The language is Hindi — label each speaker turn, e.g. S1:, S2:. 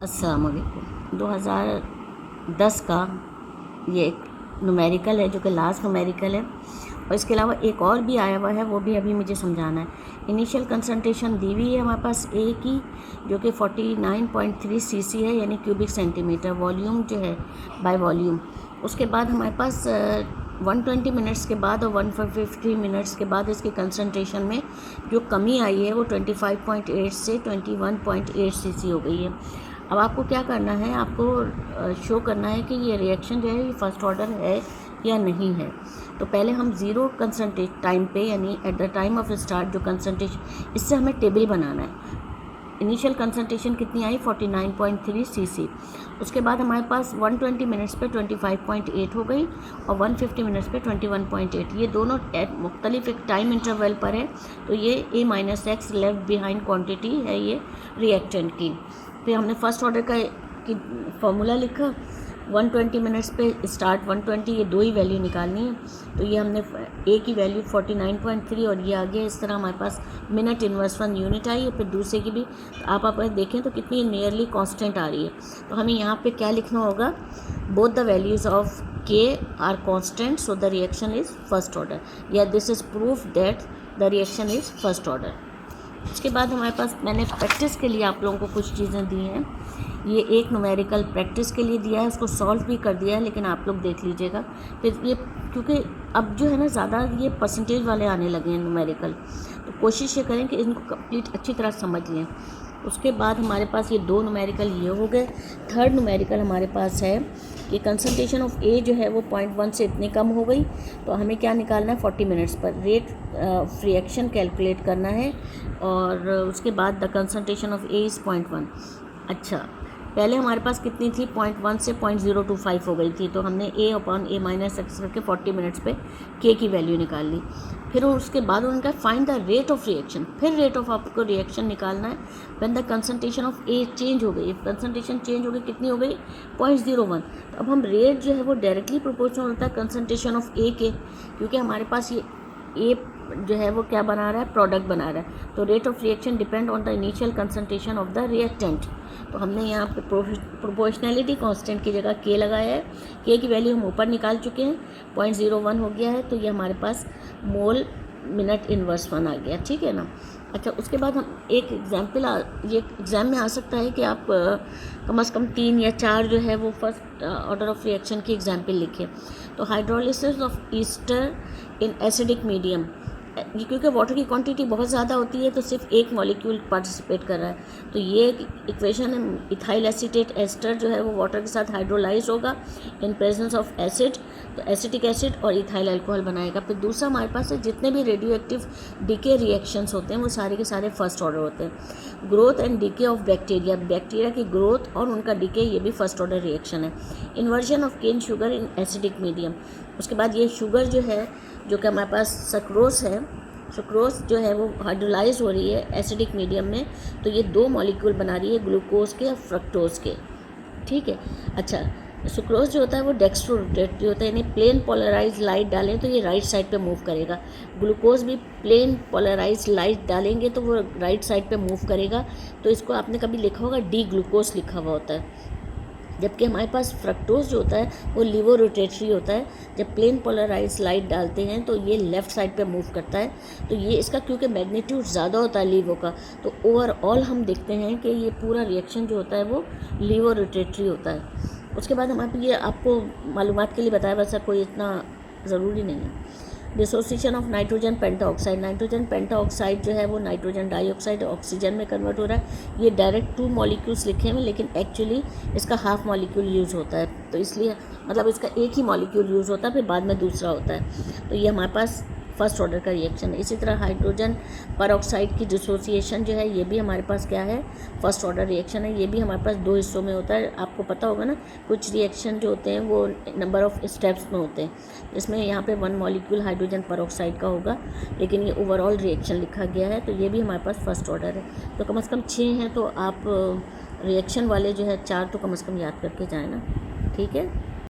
S1: अस्सलाम वालेकुम। 2010 का ये एक न्यूमेरिकल है जो कि लास्ट न्यूमेरिकल है, और इसके अलावा एक और भी आया हुआ है, वो भी अभी मुझे समझाना है। इनिशियल कंसंट्रेशन दी हुई है हमारे पास ए की, जो कि 49.3 सीसी है, यानी क्यूबिक सेंटीमीटर। वॉल्यूम जो है बाय वॉल्यूम। उसके बाद हमारे पास 120 मिनट्स के बाद और 150 मिनट्स के बाद इसके कंसंट्रेशन में जो कमी आई है वो 25.8 से 21.8 सीसी हो गई है। अब आपको क्या करना है, आपको शो करना है कि ये रिएक्शन जो है ये फर्स्ट ऑर्डर है या नहीं है। तो पहले हम ज़ीरो कंसंट्रेट टाइम पे, यानी at the time of start जो कंसंट्रेशन, इससे हमें टेबल बनाना है। इनिशियल कंसंट्रेशन कितनी आई, 49.3 सीसी। उसके बाद हमारे पास 120 मिनट्स पे 25.8 हो गई और 150 मिनट्स पे 21.8। ये दोनों मुख्तलिफ एक टाइम इंटरवल पर है, तो ये A-X लेफ्ट बिहाइंड क्वांटिटी है ये रिएक्टेंट की। फिर हमने फर्स्ट ऑर्डर की फॉर्मूला लिखा। 120 मिनट्स पे स्टार्ट 120, ये दो ही वैल्यू निकालनी है। तो ये हमने ए की वैल्यू 49.3 और ये आ गया इस तरह हमारे पास मिनट इनवर्स 1 यूनिट आई है। फिर दूसरे की भी तो आप देखें तो कितनी नियरली कांस्टेंट आ रही है। तो हमें यहाँ पे क्या लिखना होगा, both the values of K are constant, so the reaction is first order, या this is proof that the reaction is first order. उसके बाद हमारे पास मैंने प्रैक्टिस के लिए आप लोगों को कुछ चीज़ें दी हैं। ये एक न्यूमेरिकल प्रैक्टिस के लिए दिया है, उसको सॉल्व भी कर दिया है, लेकिन आप लोग देख लीजिएगा। फिर ये क्योंकि अब जो है ना ज़्यादा ये परसेंटेज वाले आने लगे हैं न्यूमेरिकल, तो कोशिश ये करें कि इनको कंप्लीट अच्छी तरह समझ लें। उसके बाद हमारे पास ये दो न्यूमेरिकल ये हो गए। थर्ड न्यूमेरिकल हमारे पास है कि कंसंट्रेशन ऑफ ए जो है वो 0.1 से इतनी कम हो गई, तो हमें क्या निकालना है, 40 मिनट्स पर रेट ऑफ रिएक्शन कैलकुलेट करना है। और उसके बाद the concentration of A is 0.1। अच्छा, पहले हमारे पास कितनी थी, 0.1 से 0.025 हो गई थी, तो हमने A/A-X करके 40 मिनट्स पे के की वैल्यू निकाल ली। फिर उसके बाद उन्होंने कहा find the rate of reaction. फिर रेट ऑफ आपको रिएक्शन निकालना है when the concentration of A change हो गई। कंसंट्रेशन चेंज हो गई, कितनी हो गई, 0.01। तो अब हम रेट जो है वो डायरेक्टली प्रोपोर्शनल होता है कंसंट्रेशन ऑफ ए के, क्योंकि हमारे पास ये ए जो है वो क्या बना रहा है, प्रोडक्ट बना रहा है। तो rate of reaction depend on the initial concentration of the reactant. तो हमने यहाँ पे प्रोपोर्शनैलिटी कांस्टेंट की जगह के लगाया है। के की वैल्यू हम ऊपर निकाल चुके हैं, 0.01 हो गया है, तो ये हमारे पास मोल मिनट इनवर्स 1 आ गया, ठीक है ना। अच्छा, उसके बाद हम एक एग्जाम्पल ये एग्ज़ाम में आ सकता है कि आप कम से कम 3 या 4 जो है वो फर्स्ट ऑर्डर ऑफ रिएक्शन की एग्जाम्पल लिखें। तो hydrolysis of Easter in acidic medium, क्योंकि वाटर की क्वांटिटी बहुत ज़्यादा होती है तो सिर्फ एक मॉलिक्यूल पार्टिसिपेट कर रहा है। तो ये इक्वेशन है, इथाइल एसीटेट एस्टर जो है वो वाटर के साथ हाइड्रोलाइज होगा इन प्रेजेंस ऑफ एसिड, तो एसिटिक एसिड और इथाइल अल्कोहल बनाएगा। फिर दूसरा हमारे पास है जितने भी रेडियो एक्टिव डीके रिएक्शंस होते हैं वो सारे के सारे फर्स्ट ऑर्डर होते हैं। Growth and decay of bacteria, bacteria की ग्रोथ और उनका डीके, ये भी फर्स्ट ऑर्डर रिएक्शन है। Inversion of cane sugar in acidic medium, उसके बाद ये शुगर जो है जो कि हमारे पास सक्रोस है, सुक्रोज जो है वो हाइड्रोलाइज हो रही है एसिडिक मीडियम में, तो ये 2 मॉलिक्यूल बना रही है, ग्लूकोज के और फ्रक्टोज के, ठीक है। अच्छा, सुक्रोज जो होता है वो डेक्स्ट्रो रोटेटरी होता है, यानी प्लेन पोलराइज लाइट डालें तो ये राइट साइड पे मूव करेगा। ग्लूकोज भी प्लेन पोलराइज लाइट डालेंगे तो वो राइट साइड पे मूव करेगा। तो इसको आपने कभी लिखा होगा डी ग्लूकोज लिखा हुआ होता है। जबकि हमारे पास फ्रक्टोज जो होता है वो लिवो रोटेटरी होता है। जब प्लेन पोलराइज लाइट डालते हैं तो ये लेफ़्ट साइड पे मूव करता है। तो ये इसका क्योंकि मैग्नीट्यूड ज़्यादा होता है लिवो का, तो ओवरऑल हम देखते हैं कि ये पूरा रिएक्शन जो होता है वो लिवो रोटेटरी होता है। उसके बाद हमारे ये आपको मालूमात के लिए बताया, वैसा कोई इतना ज़रूरी नहीं है। Dissociation of nitrogen pentoxide, nitrogen pentoxide जो है वो नाइट्रोजन डाइऑक्साइड ऑक्सीजन में कन्वर्ट हो रहा है। ये डायरेक्ट 2 मॉलिक्यूल्स लिखे हैं, लेकिन एक्चुअली इसका हाफ मॉलिक्यूल यूज़ होता है, तो इसलिए मतलब इसका एक ही मॉलिक्यूल यूज़ होता है, फिर बाद में दूसरा होता है। तो ये हमारे पास फर्स्ट ऑर्डर का रिएक्शन है। इसी तरह हाइड्रोजन परऑक्साइड की डिसोसिएशन जो है ये भी हमारे पास क्या है, फर्स्ट ऑर्डर रिएक्शन है। ये भी हमारे पास 2 हिस्सों में होता है। आपको पता होगा ना, कुछ रिएक्शन जो होते हैं वो नंबर ऑफ स्टेप्स में होते हैं। इसमें यहाँ पे 1 मॉलिक्यूल हाइड्रोजन परऑक्साइड का होगा, लेकिन ये ओवरऑल रिएक्शन लिखा गया है, तो ये भी हमारे पास फर्स्ट ऑर्डर है। तो कम से कम 6 हैं, तो आप रिएक्शन वाले जो है 4 तो कम से कम याद करके जाए ना, ठीक है।